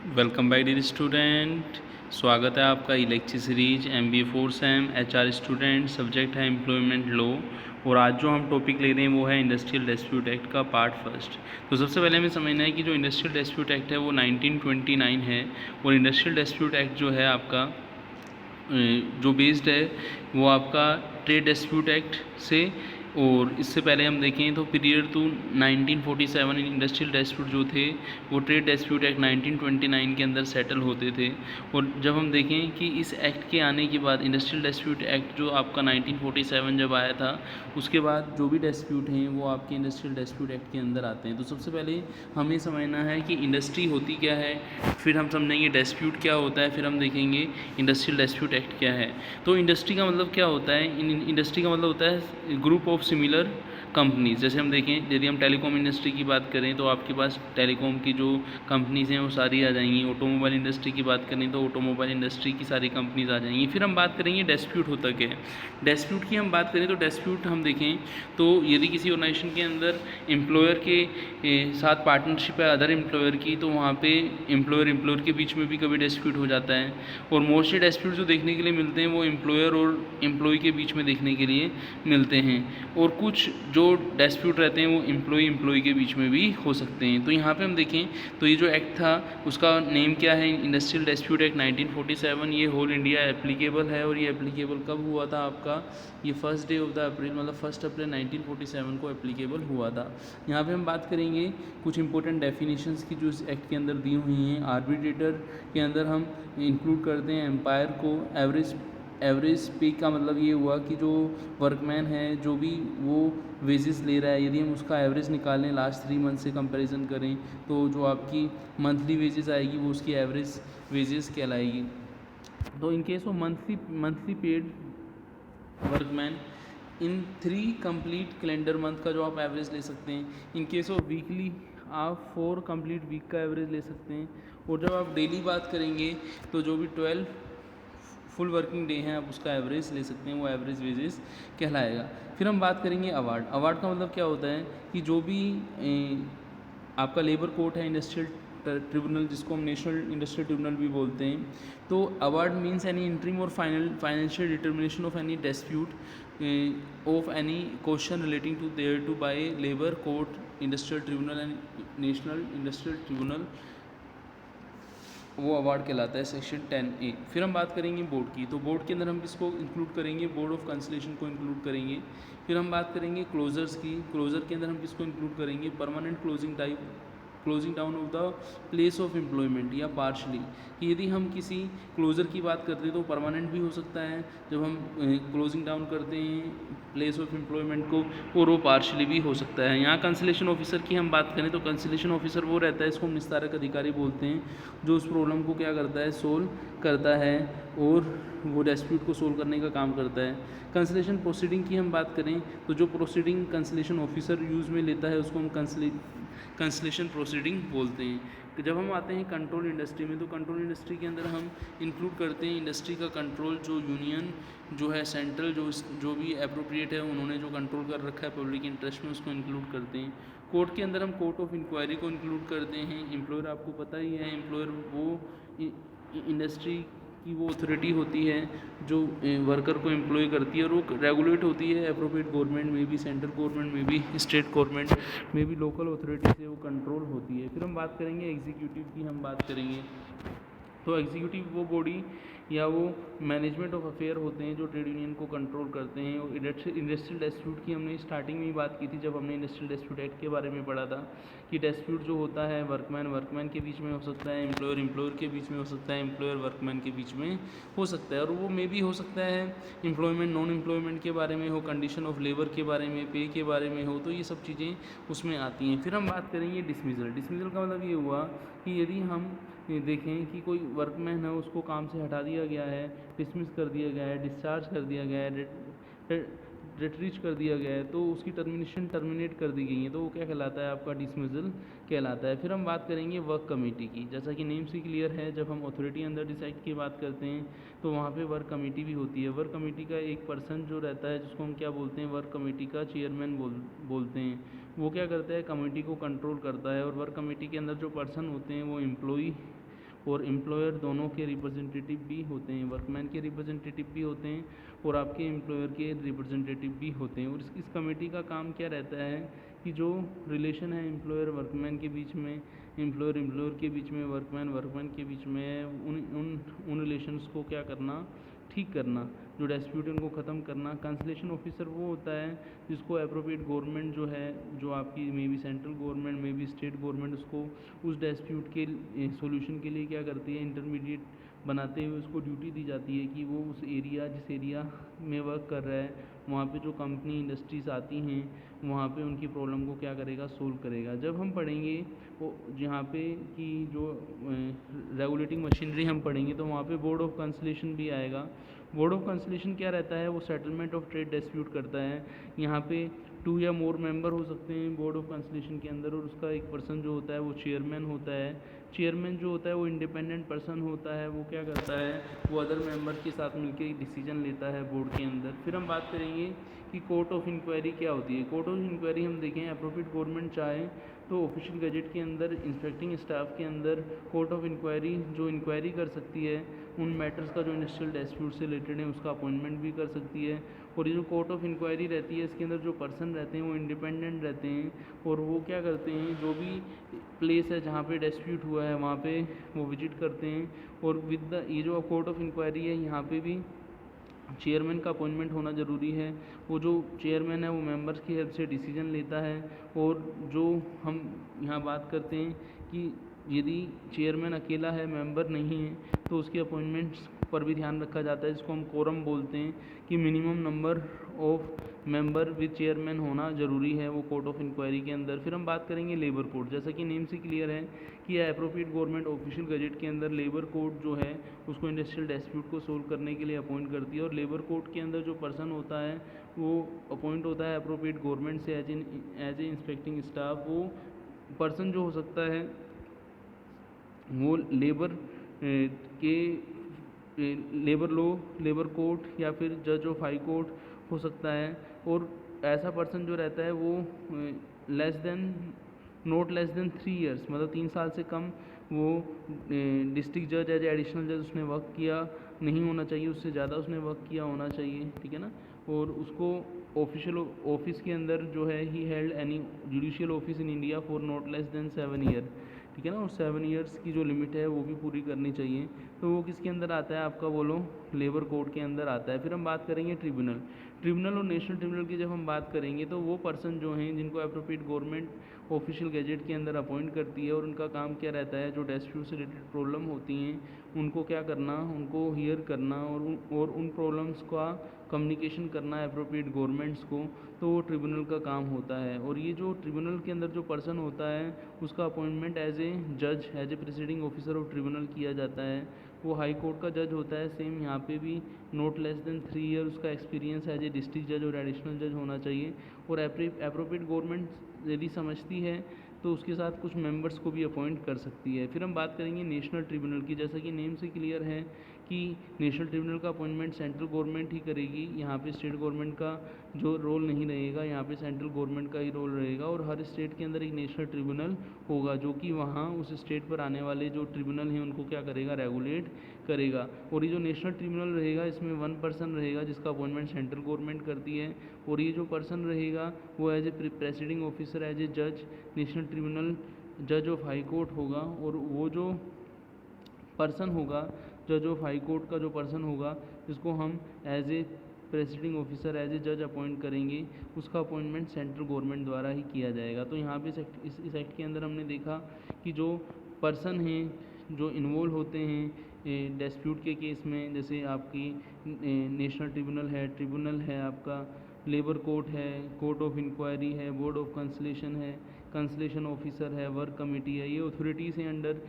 Welcome bye dear student. स्वागत है आपका e lecture series MBA 4 sem HR student. Subject है एम्प्लॉयमेंट लॉ और आज जो हम टॉपिक ले रहे हैं वो है इंडस्ट्रियल डिस्प्यूट एक्ट का पार्ट फर्स्ट। तो सबसे पहले हमें समझना है कि जो इंडस्ट्रियल डिस्प्यूट एक्ट है वो 1929 है और इंडस्ट्रियल डिस्प्यूट एक्ट जो है आपका जो बेस्ड है वो आपका ट्रेड डिस्प्यूट एक्ट से। और इससे पहले हम देखें तो पीरियड टू 1947 इंडस्ट्रियल डिस्प्यूट जो थे वो ट्रेड डिस्प्यूट एक्ट 1929 के अंदर सेटल होते थे। और जब हम देखें कि इस एक्ट के आने के बाद इंडस्ट्रियल डिस्प्यूट एक्ट जो आपका 1947 जब आया था उसके बाद जो भी डिस्प्यूट हैं वो आपके इंडस्ट्रियल डिस्प्यूट एक्ट के अंदर आते हैं। तो सबसे पहले हमें समझना है कि इंडस्ट्री होती क्या है, फिर हम समझेंगे डिस्प्यूट क्या होता है, फिर हम देखेंगे इंडस्ट्रियल डिस्प्यूट एक्ट क्या है। तो इंडस्ट्री का मतलब क्या होता है? इंडस्ट्री का मतलब होता है ग्रुप ऑफ सिमिलर कंपनीज। जैसे हम देखें, यदि हम टेलीकॉम इंडस्ट्री की बात करें तो आपके पास टेलीकॉम की जो कंपनीज हैं वो सारी आ जाएंगी। ऑटोमोबाइल इंडस्ट्री की बात करें तो ऑटोमोबाइल इंडस्ट्री की सारी कंपनीज आ जाएंगी। फिर हम बात करेंगे डिस्प्यूट होता क्या है। डिस्प्यूट की हम बात करें तो डिस्प्यूट हम देखें तो यदि किसी ऑर्गेनाइजेशन के अंदर एम्प्लॉयर के साथ पार्टनरशिप है अदर एम्प्लॉयर की, तो वहाँ पे एम्प्लॉयर के बीच में भी कभी डिस्प्यूट हो जाता है। और मोस्टली डिस्प्यूट जो देखने के लिए मिलते हैं वो एम्प्लॉयर और एम्प्लॉय के बीच में देखने के लिए मिलते हैं। और कुछ जो डिस्प्यूट रहते हैं वो एम्प्लॉय के बीच में भी हो सकते हैं। तो यहाँ पे हम देखें तो ये जो एक्ट था उसका नेम क्या है? Industrial dispute act 1947। ये होल इंडिया एप्लीकेबल है और ये एप्लीकेबल कब हुआ था आपका? ये first day of the April, मतलब 1 अप्रैल 1947 को एप्लीकेबल हुआ था। यहाँ पे हम बात करेंगे कुछ इंपॉर्टेंट डेफिनेशंस की जो इस एक्ट के अंदर दी हुई हैं। आर्बिट्रेटर के अंदर हम इंक्लूड करते हैं एम्पायर को। एवरेज पे का मतलब ये हुआ कि जो वर्कमैन है जो भी वो वेजेस ले रहा है, यदि हम उसका एवरेज निकालें लास्ट 3 मंथ से कंपैरिजन करें तो जो आपकी मंथली वेजेस आएगी वो उसकी एवरेज वेजेस कहलाएगी। तो in case of monthly paid workman in 3 complete calendar month का जो आप एवरेज ले सकते हैं। इन केस ऑफ वीकली आप 4 कंप्लीट वीक का एवरेज ले सकते हैं। और जब आप डेली बात करेंगे तो जो भी 12 फुल वर्किंग डे हैं आप उसका एवरेज ले सकते हैं, वो एवरेज वेजेस कहलाएगा। फिर हम बात करेंगे अवार्ड का मतलब क्या होता है कि जो भी आपका लेबर कोर्ट है, इंडस्ट्रियल ट्रिब्यूनल जिसको हम नेशनल इंडस्ट्रियल ट्रिब्यूनल भी बोलते हैं, तो अवार्ड मीन्स एनी इंटरिम और financial determination of any dispute of any question relating to their to by labour court, industrial tribunal and national industrial tribunal, वो award कहलाता है सेक्शन 10A। फिर हम बात करेंगे बोर्ड की। तो बोर्ड के अंदर हम किसको इंक्लूड करेंगे? बोर्ड ऑफ कंसलेशन को इंक्लूड करेंगे। फिर हम बात करेंगे क्लोजर्स की। क्लोजर के अंदर हम किसको इंक्लूड करेंगे? Permanent closing down of the place of employment या पार्शली, कि यदि हम किसी क्लोजर की बात करते हैं तो परमानेंट भी हो सकता है जब हम क्लोजिंग डाउन करते हैं प्लेस ऑफ एम्प्लॉयमेंट को, और वो पार्शली भी हो सकता है। यहाँ कंसलेशन ऑफिसर की हम बात करें तो कंसलेशन ऑफिसर वो रहता है, इसको हम निस्तारक अधिकारी बोलते हैं, जो उस प्रॉब्लम को क्या करता है? सोल्व करता है और वो डिस्प्यूट को सोल्व करने का काम करता है। कंसलेशन प्रोसीडिंग की हम बात करें तो जो प्रोसीडिंग कंसलेशन ऑफिसर यूज़ में लेता है उसको हम कंसलेशन प्रोसीडिंग बोलते हैं। जब हम आते हैं कंट्रोल इंडस्ट्री में, तो कंट्रोल इंडस्ट्री के अंदर हम इंक्लूड करते हैं इंडस्ट्री का कंट्रोल। जो यूनियन जो है सेंट्रल जो भी अप्रोप्रिएट है उन्होंने जो कंट्रोल कर रखा है पब्लिक इंटरेस्ट में, उसको इंक्लूड करते हैं। कोर्ट के अंदर हम कोर्ट ऑफ इंक्वायरी को इंक्लूड करते हैं। एम्प्लॉयर आपको पता ही है, एम्प्लॉयर वो इंडस्ट्री की वो अथॉरिटी होती है जो वर्कर को एम्प्लॉय करती है, और वो रेगुलेट होती है अप्रोप्रिएट गवर्नमेंट में भी, सेंट्रल गवर्नमेंट में भी, स्टेट गवर्नमेंट में भी, लोकल अथॉरिटी से वो कंट्रोल होती है। फिर हम बात करेंगे एग्जीक्यूटिव की। हम बात करेंगे तो एग्जीक्यूटिव वो बॉडी या वो मैनेजमेंट ऑफ अफेयर होते हैं जो ट्रेड यूनियन को कंट्रोल करते हैं। और इंडस्ट्रियल डिस्प्यूट की हमने स्टार्टिंग में ही बात की थी जब हमने इंडस्ट्रियल डिस्प्यूट एक्ट के बारे में पढ़ा था कि डिस्प्यूट जो होता है वर्कमैन के बीच में हो सकता है, एम्प्लॉयर के बीच में हो सकता है, एम्प्लॉयर वर्कमैन के बीच में हो सकता है, और वो मे भी हो सकता है एम्प्लॉयमेंट नॉन एम्प्लॉयमेंट के बारे में हो, कंडीशन ऑफ लेबर के बारे में, पे के बारे में हो, तो ये सब चीज़ें उसमें आती हैं। फिर हम बात करेंगे डिसमिजल का मतलब ये हुआ कि यदि हम देखें कि कोई वर्कमैन है उसको काम से हटा दिया गया है, डिसमिस कर दिया गया है, डिस्चार्ज कर दिया गया है, रिट्रीच कर दिया गया है, तो उसकी टर्मिनेट कर दी गई है, तो वो क्या कहलाता है? आपका डिसमिसल कहलाता है। फिर हम बात करेंगे वर्क कमेटी की। जैसा कि नेम से क्लियर है, जब हम अथॉरिटी अंडर डिसाइड की बात करते हैं तो वहाँ पे वर्क कमेटी भी होती है। वर्क कमेटी का एक पर्सन जो रहता है जिसको हम क्या बोलते हैं? वर्क कमेटी का चेयरमैन बोलते हैं। वो क्या करता है? कमेटी को कंट्रोल करता है। और वर्क कमेटी के अंदर जो पर्सन होते हैं वो और एम्प्लॉयर दोनों के रिप्रेजेंटेटिव भी होते हैं, वर्कमैन के रिप्रेजेंटेटिव भी होते हैं और आपके एम्प्लॉयर के रिप्रेजेंटेटिव भी होते हैं। और इस कमेटी का काम क्या रहता है कि जो रिलेशन है एम्प्लॉयर वर्कमैन के बीच में, एम्प्लॉयर के बीच में, वर्कमैन के बीच में, उन रिलेशंस को क्या करना, ठीक करना, जो डिस्प्यूट उनको ख़त्म करना। कंसलेशन ऑफिसर वो होता है जिसको अप्रोप्रिएट गवर्नमेंट जो है, जो आपकी may be central government, may be state government, उसको उस डिस्प्यूट के सॉल्यूशन के लिए क्या करती है, इंटरमीडिएट बनाते हुए उसको ड्यूटी दी जाती है कि वो उस एरिया, जिस एरिया में वर्क कर रहा है, वहाँ पे जो कंपनी इंडस्ट्रीज़ आती हैं, वहाँ पे उनकी प्रॉब्लम को क्या करेगा, सोल्व करेगा। जब हम पढ़ेंगे वो जहाँ पे कि जो रेगुलेटिंग मशीनरी हम पढ़ेंगे तो वहाँ पे बोर्ड ऑफ कंसलेशन भी आएगा। बोर्ड ऑफ कंसलेशन क्या रहता है, वो सेटलमेंट ऑफ ट्रेड डिस्प्यूट करता है। यहाँ पे 2 या मोर मेंबर हो सकते हैं बोर्ड ऑफ कंसलेशन के अंदर, और उसका एक पर्सन जो होता है वो चेयरमैन होता है। चेयरमैन जो होता है वो इंडिपेंडेंट पर्सन होता है, वो क्या करता है, वो अदर मेंबर के साथ मिलकर डिसीजन लेता है बोर्ड के अंदर। फिर हम बात करेंगे कि कोर्ट ऑफ इंक्वायरी क्या होती है। कोर्ट ऑफ इंक्वायरी हम देखें, अप्रोप्रिएट गवर्नमेंट चाहे तो ऑफिशियल गजट के अंदर इंस्पेक्टिंग स्टाफ के अंदर कोर्ट ऑफ इंक्वायरी जो इंक्वायरी कर सकती है उन मैटर्स का जो इंडस्ट्रियल डिस्प्यूट से रिलेटेड है, उसका अपॉइंटमेंट भी कर सकती है। और ये जो कोर्ट ऑफ इंक्वायरी रहती है, इसके अंदर जो पर्सन रहते हैं वो इंडिपेंडेंट रहते हैं, और वो क्या करते हैं, जो भी प्लेस है जहाँ पे डिस्प्यूट हुआ है वहाँ पे वो विजिट करते हैं। और विद द ये जो कोर्ट ऑफ इंक्वायरी है, यहाँ पे भी चेयरमैन का अपॉइंटमेंट होना ज़रूरी है। वो जो चेयरमैन है वो मेंबर्स की हेल्प से डिसीजन लेता है। और जो हम यहाँ बात करते हैं कि यदि चेयरमैन अकेला है, मेंबर नहीं है, तो उसके अपॉइंटमेंट्स पर भी ध्यान रखा जाता है, जिसको हम कोरम बोलते हैं, कि minimum number of member with chairman होना ज़रूरी है वो कोर्ट ऑफ इंक्वायरी के अंदर। फिर हम बात करेंगे लेबर कोड। जैसा कि नेम से क्लियर है कि अप्रोप्रिएट गवर्नमेंट ऑफिशियल गजट के अंदर लेबर कोड जो है उसको इंडस्ट्रियल डिस्प्यूट को सोल्व करने के लिए अपॉइंट करती है। और लेबर कोड के अंदर जो पर्सन होता है वो अपॉइंट होता है अप्रोप्रिएट गवर्नमेंट से एज ए इंस्पेक्टिंग स्टाफ। वो पर्सन जो हो सकता है वो के लेबर लॉ, लेबर कोर्ट या फिर जज ऑफ हाई कोर्ट हो सकता है। और ऐसा पर्सन जो रहता है वो नॉट लेस देन 3 ईयर्स, मतलब 3 साल से कम वो डिस्ट्रिक्ट जज एज एडिशनल जज उसने वर्क किया नहीं होना चाहिए, उससे ज़्यादा उसने वर्क किया होना चाहिए, ठीक है ना। और उसको ऑफिशियल ऑफिस के अंदर जो है he held any judicial office in India for not less than 7 year, ठीक है ना। और 7 ईयर्स की जो लिमिट है वो भी पूरी करनी चाहिए। तो वो किसके अंदर आता है, आपका बोलो लेबर कोड के अंदर आता है। फिर हम बात करेंगे ट्रिब्यूनल और नेशनल ट्रिब्यूनल की जब हम बात करेंगे तो वो पर्सन जो हैं जिनको अप्रोप्रिएट गवर्नमेंट ऑफिशियल गैजेट के अंदर अपॉइंट करती है, और उनका काम क्या रहता है, जो डिस्प्यूट से रिलेटेड प्रॉब्लम होती हैं उनको क्या करना, उनको हियर करना और उन प्रॉब्लम्स का कम्युनिकेशन करना है अप्रोप्रिएट गवर्नमेंट्स को, तो वो ट्रिब्यूनल का काम होता है। और ये जो ट्रिब्यूनल के अंदर जो पर्सन होता है उसका अपॉइंटमेंट एज ए जज, as a presiding officer of tribunal किया जाता है। वो हाई कोर्ट का जज होता है, सेम यहाँ पे भी नॉट लेस देन 3 ईयर उसका एक्सपीरियंस एज ए डिस्ट्रिक्ट जज और एडिशनल जज होना चाहिए। और अप्रोप्रिएट गवर्नमेंट यदि समझती है तो उसके साथ कुछ मेंबर्स को भी अपॉइंट कर सकती है। फिर हम बात करेंगे नेशनल ट्रिब्यूनल की। जैसा कि नेम से क्लियर है कि नेशनल ट्रिब्यूनल का अपॉइंटमेंट सेंट्रल गवर्नमेंट ही करेगी, यहाँ पे स्टेट गवर्नमेंट का जो रोल नहीं रहेगा, यहाँ पे सेंट्रल गवर्नमेंट का ही रोल रहेगा। और हर स्टेट के अंदर एक नेशनल ट्रिब्यूनल होगा जो कि वहाँ उस स्टेट पर आने वाले जो ट्रिब्यूनल हैं उनको क्या करेगा, रेगुलेट करेगा। और ये जो नेशनल ट्रिब्यूनल रहेगा इसमें 1 पर्सन रहेगा जिसका अपॉइंटमेंट सेंट्रल गवर्नमेंट करती है। और ये जो पर्सन रहेगा वो as a presiding officer, as a जज नेशनल ट्रिब्यूनल, जज ऑफ हाई कोर्ट होगा। और वो जो पर्सन होगा जज ऑफ हाई कोर्ट का जो पर्सन होगा जिसको हम as a presiding officer, as a जज अपॉइंट करेंगे, उसका अपॉइंटमेंट सेंट्रल गवर्नमेंट द्वारा ही किया जाएगा। तो यहाँ पे इस एक्ट के अंदर हमने देखा कि जो पर्सन हैं जो इन्वॉल्व होते हैं डिस्प्यूट के केस में, जैसे आपकी नेशनल ट्रिब्यूनल है आपका, लेबर कोर्ट है, कोर्ट ऑफ इंक्वायरी है, बोर्ड ऑफ कंसलेशन है, कंसलेशन ऑफिसर है, वर्क कमेटी है, ये अथॉरिटीज़ हैं अंडर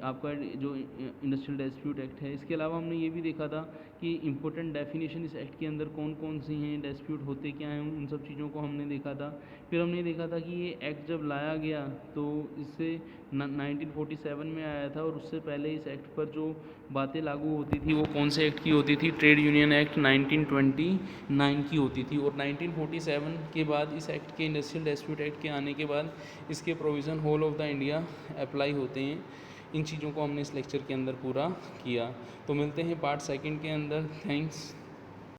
आपका जो इंडस्ट्रियल डिस्प्यूट एक्ट है। इसके अलावा हमने ये भी देखा था कि इंपॉर्टेंट डेफिनेशन इस एक्ट के अंदर कौन कौन सी हैं, डिस्प्यूट होते क्या हैं, उन सब चीज़ों को हमने देखा था। फिर हमने देखा था कि ये एक्ट जब लाया गया तो इससे 1947 में आया था, और उससे पहले इस एक्ट पर जो बातें लागू होती थी वो कौन से एक्ट की होती थी, ट्रेड यूनियन एक्ट 1929 की होती थी। और 1947 के बाद इस एक्ट के, इंडस्ट्रियल डिस्प्यूट एक्ट के आने के बाद इसके provision whole of the India apply होते हैं। इन चीज़ों को हमने इस लेक्चर के अंदर पूरा किया। तो मिलते हैं पार्ट सेकंड के अंदर। थैंक्स।